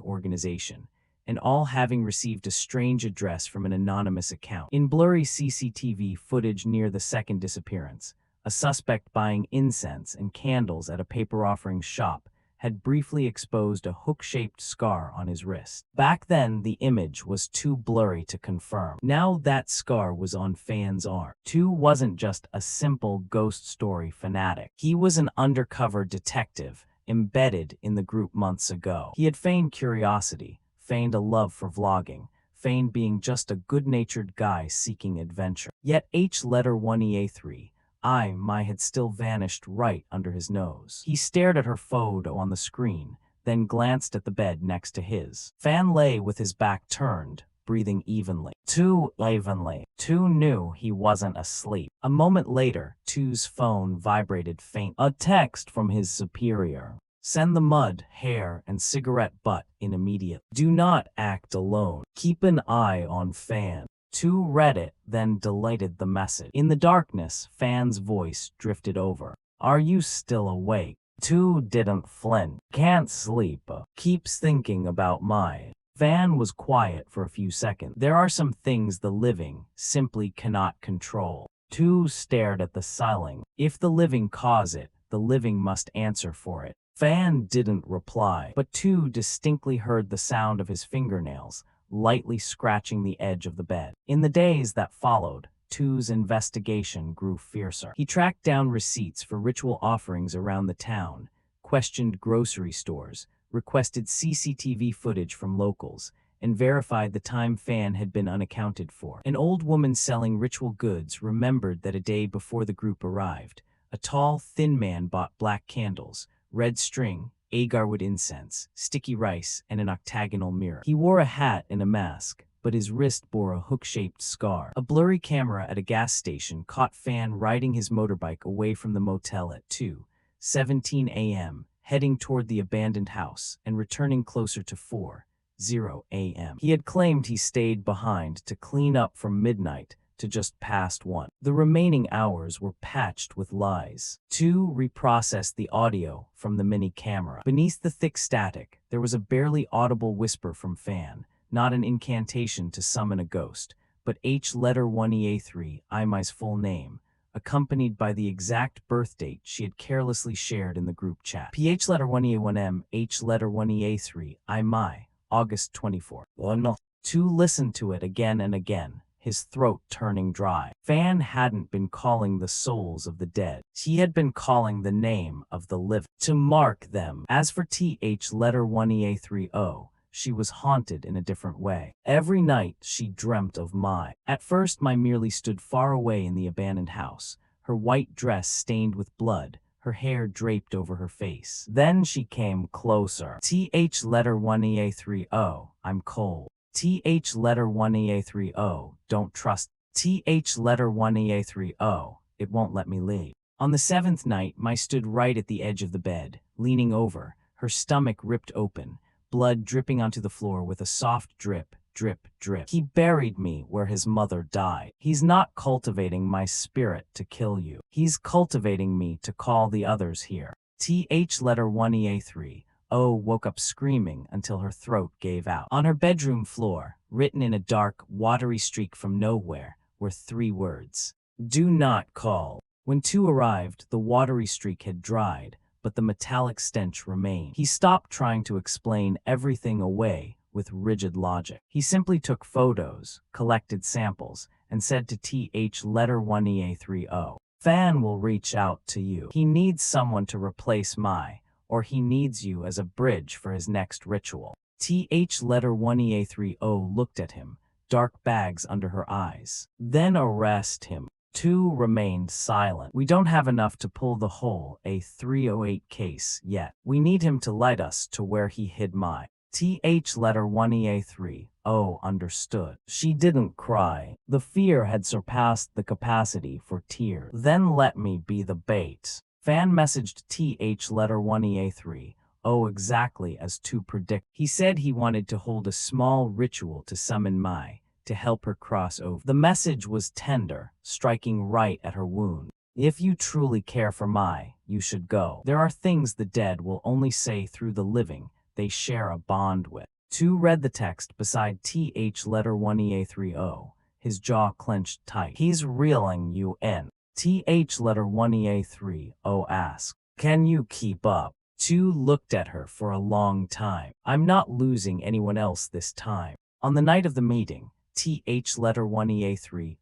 organization, and all having received a strange address from an anonymous account. In blurry CCTV footage near the second disappearance, a suspect buying incense and candles at a paper offering shop had briefly exposed a hook-shaped scar on his wrist. Back then, the image was too blurry to confirm. Now that scar was on Fan's arm. Tu wasn't just a simple ghost story fanatic. He was an undercover detective embedded in the group months ago. He had feigned curiosity, feigned a love for vlogging, feigned being just a good-natured guy seeking adventure. Yet letter 1EA3, my had still vanished right under his nose. He stared at her photo on the screen, then glanced at the bed next to his. Fan lay with his back turned, breathing evenly. Too evenly. Tu knew he wasn't asleep. A moment later, Tu's phone vibrated faint. A text from his superior. Send the mud, hair, and cigarette butt in immediate. Do not act alone. Keep an eye on Fan. Tu read it, then deleted the message. In the darkness, Fan's voice drifted over. Are you still awake? Tu didn't flinch. Can't sleep. Keeps thinking about my. Fan was quiet for a few seconds. There are some things the living simply cannot control. Tu stared at the ceiling. If the living cause it, the living must answer for it. Fan didn't reply, but Tu distinctly heard the sound of his fingernails, lightly scratching the edge of the bed. In the days that followed, Tu's investigation grew fiercer. He tracked down receipts for ritual offerings around the town, questioned grocery stores, requested CCTV footage from locals, and verified the time Fan had been unaccounted for. An old woman selling ritual goods remembered that a day before the group arrived, a tall, thin man bought black candles, red string, agarwood incense, sticky rice, and an octagonal mirror. He wore a hat and a mask, but his wrist bore a hook-shaped scar. A blurry camera at a gas station caught Fan riding his motorbike away from the motel at 2:17 a.m., heading toward the abandoned house and returning closer to 4:00 a.m. He had claimed he stayed behind to clean up from midnight to just past 1. The remaining hours were patched with lies. Tu reprocessed the audio from the mini camera. Beneath the thick static, there was a barely audible whisper from Fan, not an incantation to summon a ghost, but letter 1EA3, Imai's full name, accompanied by the exact birth date she had carelessly shared in the group chat. letter 1EA1M, letter 1EA3, Imai, August 24. Oh no. Tu listened to it again and again, his throat turning dry. Fan hadn't been calling the souls of the dead. He had been calling the name of the living, to mark them. As for letter 1EA30, she was haunted in a different way. Every night she dreamt of Mai. At first Mai merely stood far away in the abandoned house, her white dress stained with blood, her hair draped over her face. Then she came closer. letter 1EA30, I'm cold. letter 1EA30, don't trust. letter 1EA30, it won't let me leave. On the seventh night, Mai stood right at the edge of the bed, leaning over, her stomach ripped open, blood dripping onto the floor with a soft drip, drip, drip. He buried me where his mother died. He's not cultivating my spirit to kill you. He's cultivating me to call the others here. letter 1EA3, woke up screaming until her throat gave out. On her bedroom floor, written in a dark, watery streak from nowhere, were 3 words. Do not call. When Tu arrived, the watery streak had dried, but the metallic stench remained. He stopped trying to explain everything away with rigid logic. He simply took photos, collected samples, and said to letter 1EA30, Fan will reach out to you. He needs someone to replace Mai, or he needs you as a bridge for his next ritual. letter 1EA30 looked at him, dark bags under her eyes. Then arrest him. Tu remained silent. We don't have enough to pull the whole A308 case yet. We need him to lead us to where he hid Mai. letter 1EA3, understood. She didn't cry. The fear had surpassed the capacity for tears. Then let me be the bait. Fan messaged letter 1EA3, exactly as Tu predicted. He said he wanted to hold a small ritual to summon Mai, to help her cross over. The message was tender, striking right at her wound. If you truly care for Mai, you should go. There are things the dead will only say through the living they share a bond with. 2 read the text beside TH letter 1EA30, his jaw clenched tight. He's reeling you in. TH letter 1EA30 asked, "Can you keep up?" 2 looked at her for a long time. "I'm not losing anyone else this time." On the night of the meeting, TH letter 1EA30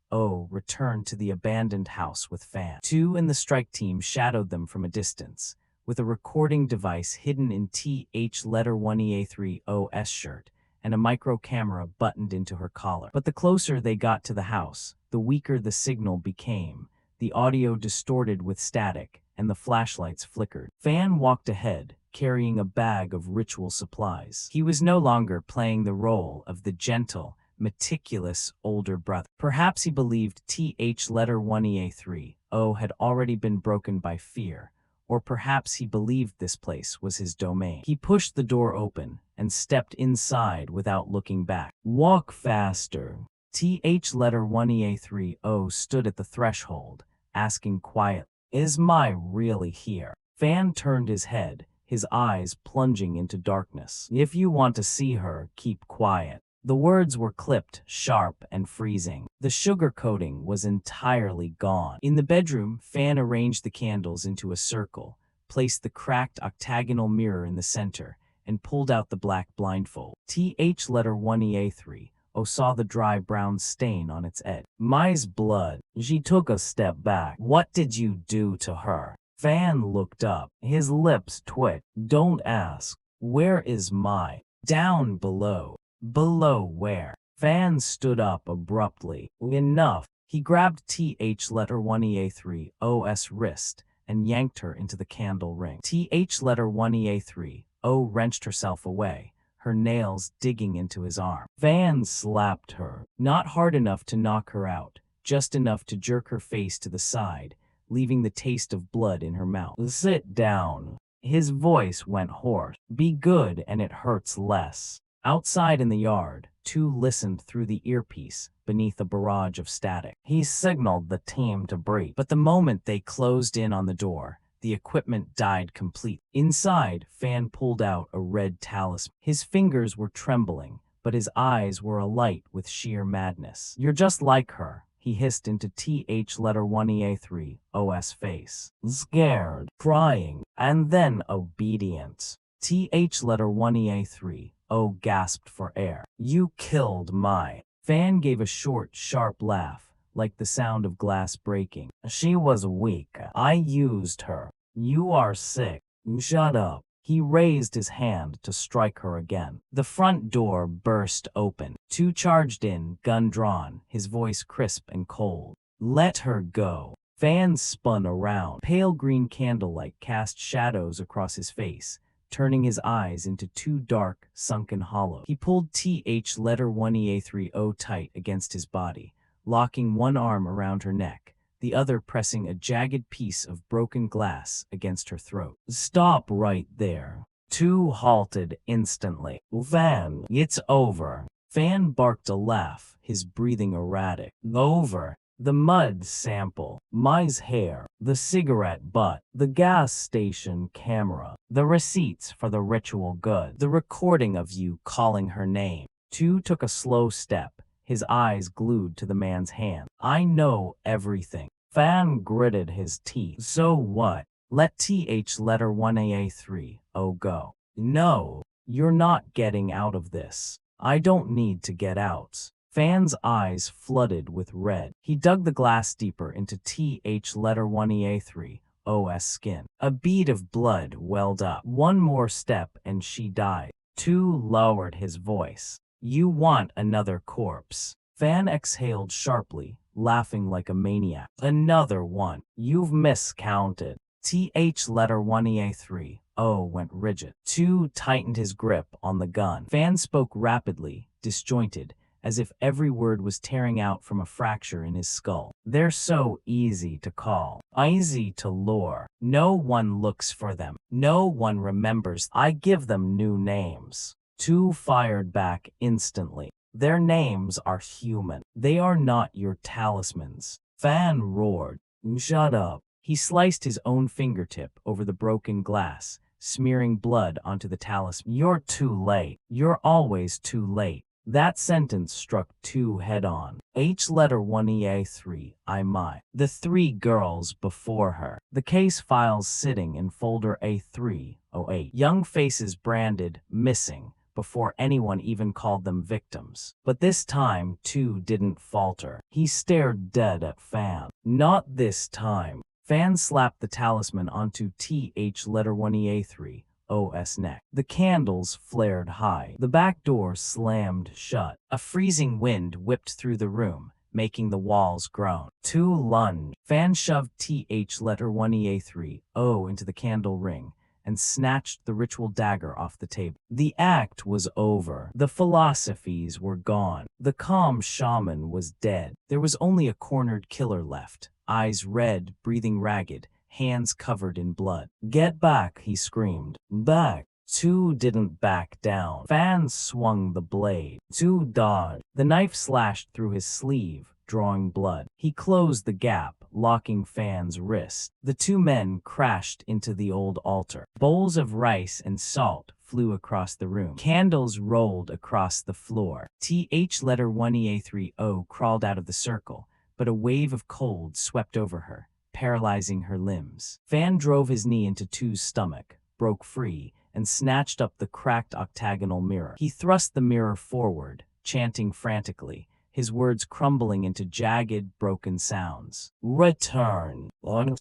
returned to the abandoned house with Fan. 2 and the strike team shadowed them from a distance, with a recording device hidden in TH letter 1EA30's shirt and a micro camera buttoned into her collar. But the closer they got to the house, the weaker the signal became, the audio distorted with static, and the flashlights flickered. Fan walked ahead, carrying a bag of ritual supplies. He was no longer playing the role of the gentle, meticulous older brother. Perhaps he believed TH letter 1EA30 had already been broken by fear, or perhaps he believed this place was his domain. He pushed the door open and stepped inside without looking back. "Walk faster." TH letter 1EA30 stood at the threshold, asking quietly, "Is Mai really here?" Fan turned his head, his eyes plunging into darkness. "If you want to see her, keep quiet." The words were clipped, sharp, and freezing. The sugar coating was entirely gone. In the bedroom, Fan arranged the candles into a circle, placed the cracked octagonal mirror in the center, and pulled out the black blindfold. TH letter 1EA30 saw the dry brown stain on its edge. "Mai's blood." She took a step back. "What did you do to her?" Fan looked up. His lips twitched. "Don't ask." "Where is Mai?" "Down below." "Below where?" Fan stood up abruptly. "Enough." He grabbed TH letter 1EA30's wrist and yanked her into the candle ring. TH letter 1EA30 wrenched herself away, her nails digging into his arm. Fan slapped her, not hard enough to knock her out, just enough to jerk her face to the side, leaving the taste of blood in her mouth. "Sit down." His voice went hoarse. "Be good and it hurts less." Outside in the yard, 2 listened through the earpiece beneath a barrage of static. He signaled the team to breathe, but the moment they closed in on the door, the equipment died complete. Inside, Fan pulled out a red talisman. His fingers were trembling, but his eyes were alight with sheer madness. "You're just like her," he hissed into TH letter 1EA30's face. "Scared, crying, and then obedient." TH letter 1EA30 gasped for air. "You killed Mai." Fan gave a short, sharp laugh, like the sound of glass breaking. "She was weak. I used her." "You are sick." "Shut up." He raised his hand to strike her again. The front door burst open. 2 charged in, gun drawn, his voice crisp and cold. "Let her go." Fan spun around. Pale green candlelight cast shadows across his face, turning his eyes into 2 dark, sunken hollows. He pulled TH letter 1EA30 tight against his body, locking one arm around her neck, the other pressing a jagged piece of broken glass against her throat. "Stop right there." 2 halted instantly. "Fan, it's over." Fan barked a laugh, his breathing erratic. "Over." The mud sample, Mai's hair, the cigarette butt, the gas station camera, the receipts for the ritual goods, the recording of you calling her name. 2 took a slow step, his eyes glued to the man's hand. "I know everything." Fan gritted his teeth. "So what?" "Let TH letter 1EA30 go." "No, you're not getting out of this." "I don't need to get out." Fan's eyes flooded with red. He dug the glass deeper into TH letter 1EA30's skin. A bead of blood welled up. "One more step and she died." 2 lowered his voice. "You want another corpse." Fan exhaled sharply, laughing like a maniac. "Another one. You've miscounted." TH letter 1EA30 went rigid. 2 tightened his grip on the gun. Fan spoke rapidly, disjointed, as if every word was tearing out from a fracture in his skull. "They're so easy to call, easy to lure. No one looks for them. No one remembers. I give them new names." 2 fired back instantly. "Their names are human. They are not your talismans." Fan roared. "Shut up." He sliced his own fingertip over the broken glass, smearing blood onto the talisman. You're too late. You're always too late. That sentence struck two head-on. H letter 1EA3, I my. The three girls before her. The case files sitting in folder A308. Young faces branded missing before anyone even called them victims. But this time, two didn't falter. He stared dead at Fan. Not this time. Fan slapped the talisman onto TH letter 1EA3. OS neck. The candles flared high. The back door slammed shut. A freezing wind whipped through the room, making the walls groan. Two lunged. Fan shoved TH letter 1EA3O into the candle ring and snatched the ritual dagger off the table. The act was over. The philosophies were gone. The calm shaman was dead. There was only a cornered killer left, eyes red, breathing ragged, hands covered in blood. Get back, he screamed. Back. Two didn't back down. Fan swung the blade. Two dodged. The knife slashed through his sleeve, drawing blood. He closed the gap, locking Fan's wrist. The two men crashed into the old altar. Bowls of rice and salt flew across the room. Candles rolled across the floor. TH letter 1EA3O crawled out of the circle, but a wave of cold swept over her, paralyzing her limbs. Fan drove his knee into Two's stomach, broke free, and snatched up the cracked octagonal mirror. He thrust the mirror forward, chanting frantically, his words crumbling into jagged, broken sounds. Return.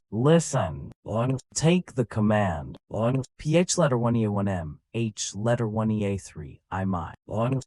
Listen. Take the command. PH letter 1EA1M, H letter 1EA3, I my.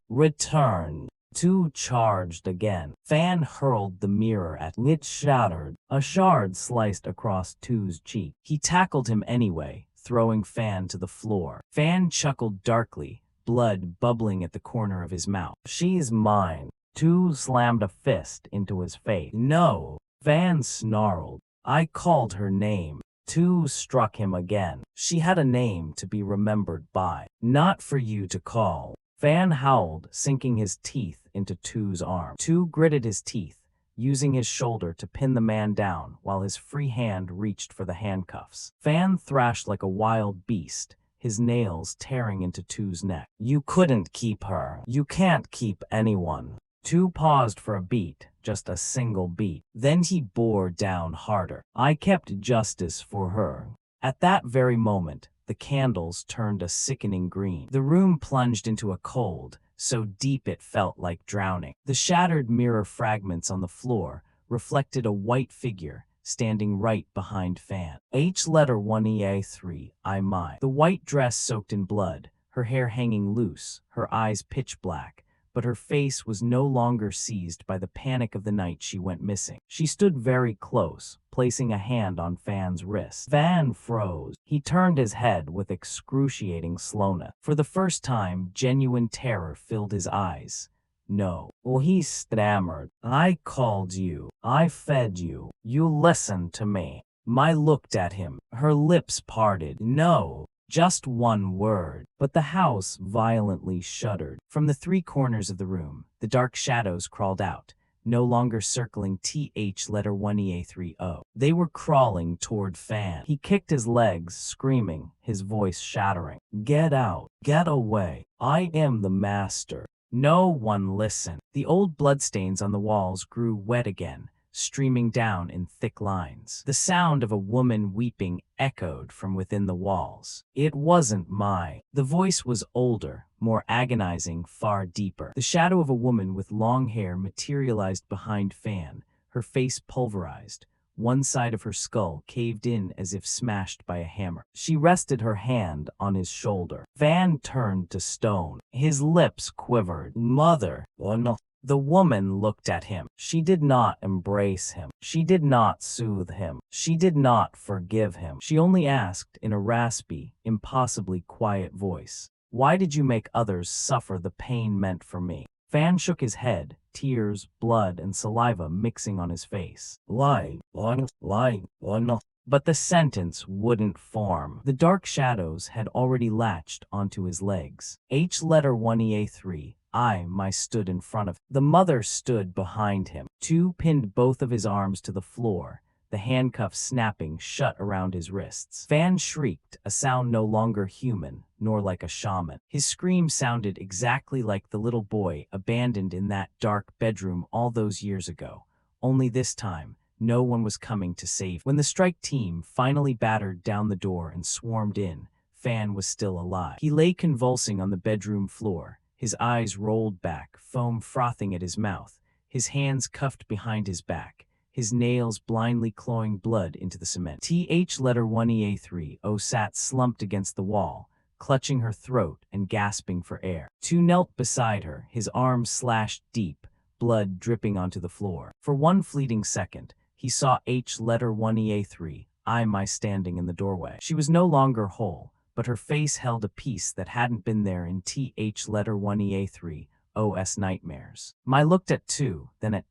Return. Two charged again. Fan hurled the mirror at it. Shattered. A shard sliced across Two's cheek. He tackled him anyway, throwing Fan to the floor. Fan chuckled darkly, blood bubbling at the corner of his mouth. She's mine. Two slammed a fist into his face. No. Fan snarled. I called her name. Two struck him again. She had a name to be remembered by. Not for you to call. Fan howled, sinking his teeth into Two's arm. Two gritted his teeth, using his shoulder to pin the man down while his free hand reached for the handcuffs. Fan thrashed like a wild beast, his nails tearing into Two's neck. You couldn't keep her. You can't keep anyone. Two paused for a beat, just a single beat. Then he bore down harder. I kept justice for her. At that very moment, the candles turned a sickening green. The room plunged into a cold, so deep it felt like drowning. The shattered mirror fragments on the floor reflected a white figure standing right behind Fan. H letter 1EA3, I my. The white dress soaked in blood, her hair hanging loose, her eyes pitch black, but her face was no longer seized by the panic of the night she went missing. She stood very close, placing a hand on Fan's wrist. Fan froze. He turned his head with excruciating slowness. For the first time, genuine terror filled his eyes. No. Well, he stammered. I called you. I fed you. You listened to me. Mai looked at him. Her lips parted. No. Just one word. But the house violently shuddered. From the three corners of the room, the dark shadows crawled out, no longer circling TH letter 1EA3O. They were crawling toward Fan. He kicked his legs, screaming, his voice shattering. Get out. Get away. I am the master. No one listened. The old bloodstains on the walls grew wet again, streaming down in thick lines. The sound of a woman weeping echoed from within the walls. It wasn't Mai. The voice was older, more agonizing, far deeper. The shadow of a woman with long hair materialized behind Fan, her face pulverized. One side of her skull caved in as if smashed by a hammer. She rested her hand on his shoulder. Fan turned to stone. His lips quivered. Mother. Oh no. The woman looked at him. She did not embrace him. She did not soothe him. She did not forgive him. She only asked in a raspy, impossibly quiet voice, "Why did you make others suffer the pain meant for me?" Fan shook his head, tears, blood, and saliva mixing on his face. Lie. But the sentence wouldn't form. The dark shadows had already latched onto his legs. H letter 1EA3. My stood in front of him. The mother stood behind him. Two pinned both of his arms to the floor, the handcuffs snapping shut around his wrists. Fan shrieked, a sound no longer human, nor like a shaman. His scream sounded exactly like the little boy abandoned in that dark bedroom all those years ago. Only this time, no one was coming to save. When the strike team finally battered down the door and swarmed in, Fan was still alive. He lay convulsing on the bedroom floor, his eyes rolled back, foam frothing at his mouth, his hands cuffed behind his back, his nails blindly clawing blood into the cement. Letter 1EA30 sat slumped against the wall, clutching her throat and gasping for air. Two knelt beside her, his arms slashed deep, blood dripping onto the floor. For one fleeting second, he saw Letter 1EA3 standing in the doorway. She was no longer whole, but her face held a piece that hadn't been there in Letter 1EA3O's nightmares. My looked at 2, then at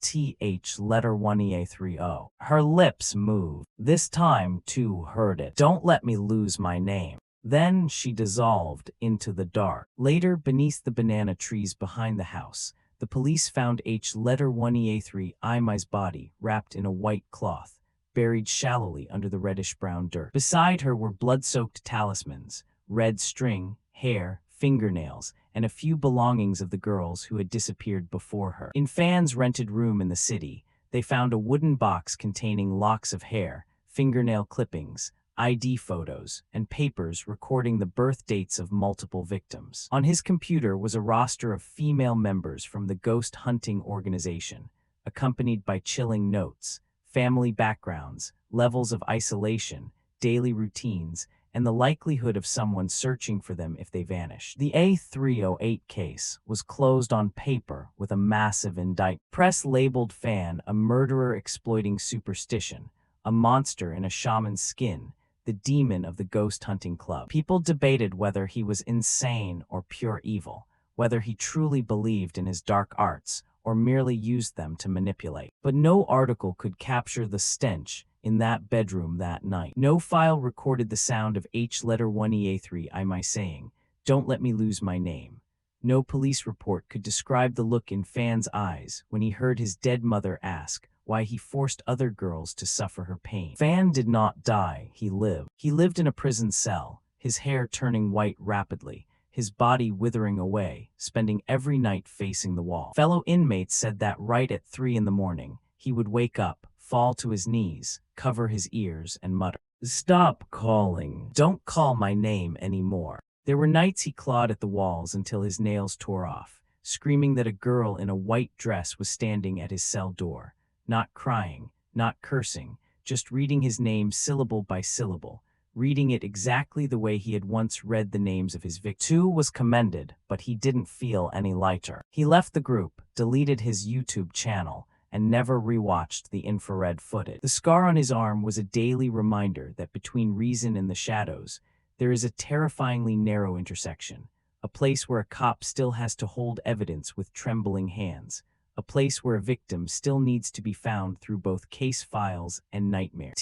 Letter 1EA30. Her lips moved. This time 2 heard it. Don't let me lose my name. Then she dissolved into the dark. Later, beneath the banana trees behind the house, the police found Letter 1EA3I's body wrapped in a white cloth, buried shallowly under the reddish-brown dirt. Beside her were blood-soaked talismans, red string, hair, fingernails, and a few belongings of the girls who had disappeared before her. In Fan's rented room in the city, they found a wooden box containing locks of hair, fingernail clippings, ID photos, and papers recording the birth dates of multiple victims. On his computer was a roster of female members from the ghost hunting organization, accompanied by chilling notes, family backgrounds, levels of isolation, daily routines, and the likelihood of someone searching for them if they vanished. The A308 case was closed on paper with a massive indictment. Press labeled Fan a murderer exploiting superstition, a monster in a shaman's skin, the demon of the ghost hunting club. People debated whether he was insane or pure evil, whether he truly believed in his dark arts or merely used them to manipulate. But no article could capture the stench in that bedroom that night. No file recorded the sound of Letter 1EA3 saying, "Don't let me lose my name." No police report could describe the look in Fan's eyes when he heard his dead mother ask why he forced other girls to suffer her pain. Fan did not die, he lived. He lived in a prison cell, his hair turning white rapidly, his body withering away, spending every night facing the wall. Fellow inmates said that right at 3 in the morning, he would wake up, fall to his knees, cover his ears, and mutter, "Stop calling. Don't call my name anymore." There were nights he clawed at the walls until his nails tore off, screaming that a girl in a white dress was standing at his cell door, not crying, not cursing, just reading his name syllable by syllable, reading it exactly the way he had once read the names of his victims. 2 was commended, but he didn't feel any lighter. He left the group, deleted his YouTube channel, and never rewatched the infrared footage. The scar on his arm was a daily reminder that between reason and the shadows, there is a terrifyingly narrow intersection, a place where a cop still has to hold evidence with trembling hands, a place where a victim still needs to be found through both case files and nightmares.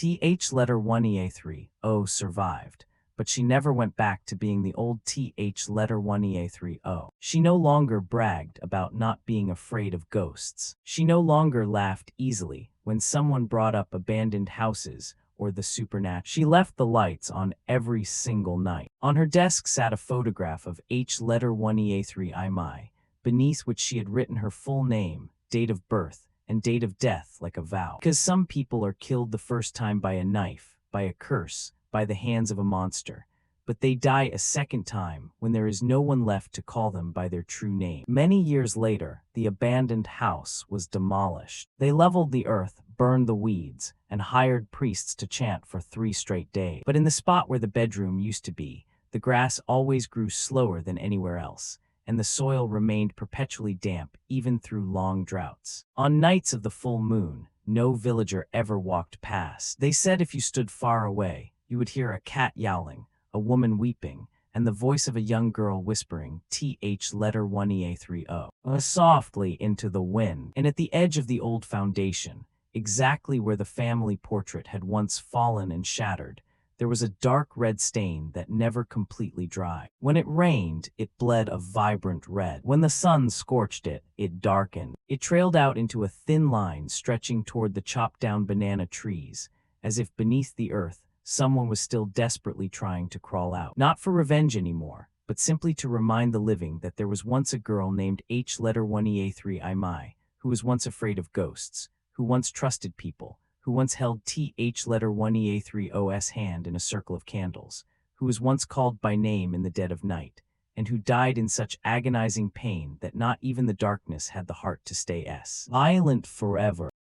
Letter 1EA30 survived, but she never went back to being the old Letter 1EA30. She no longer bragged about not being afraid of ghosts. She no longer laughed easily when someone brought up abandoned houses or the supernatural. She left the lights on every single night. On her desk sat a photograph of Letter 1EA3 beneath which she had written her full name, date of birth, and date of death like a vow. Because some people are killed the first time by a knife, by a curse, by the hands of a monster, but they die a second time when there is no one left to call them by their true name. Many years later, the abandoned house was demolished. They leveled the earth, burned the weeds, and hired priests to chant for 3 straight days. But in the spot where the bedroom used to be, the grass always grew slower than anywhere else, and the soil remained perpetually damp even through long droughts. On nights of the full moon, no villager ever walked past. They said if you stood far away, you would hear a cat yowling, a woman weeping, and the voice of a young girl whispering, Letter 1EA30, softly into the wind. And at the edge of the old foundation, exactly where the family portrait had once fallen and shattered, there was a dark red stain that never completely dried. When it rained, it bled a vibrant red. When the sun scorched it, it darkened. It trailed out into a thin line stretching toward the chopped-down banana trees, as if beneath the earth, someone was still desperately trying to crawl out. Not for revenge anymore, but simply to remind the living that there was once a girl named H1EA3 Mai, who was once afraid of ghosts, who once trusted people, who once held TH1EA3O's hand in a circle of candles, who was once called by name in the dead of night, and who died in such agonizing pain that not even the darkness had the heart to stay silent forever.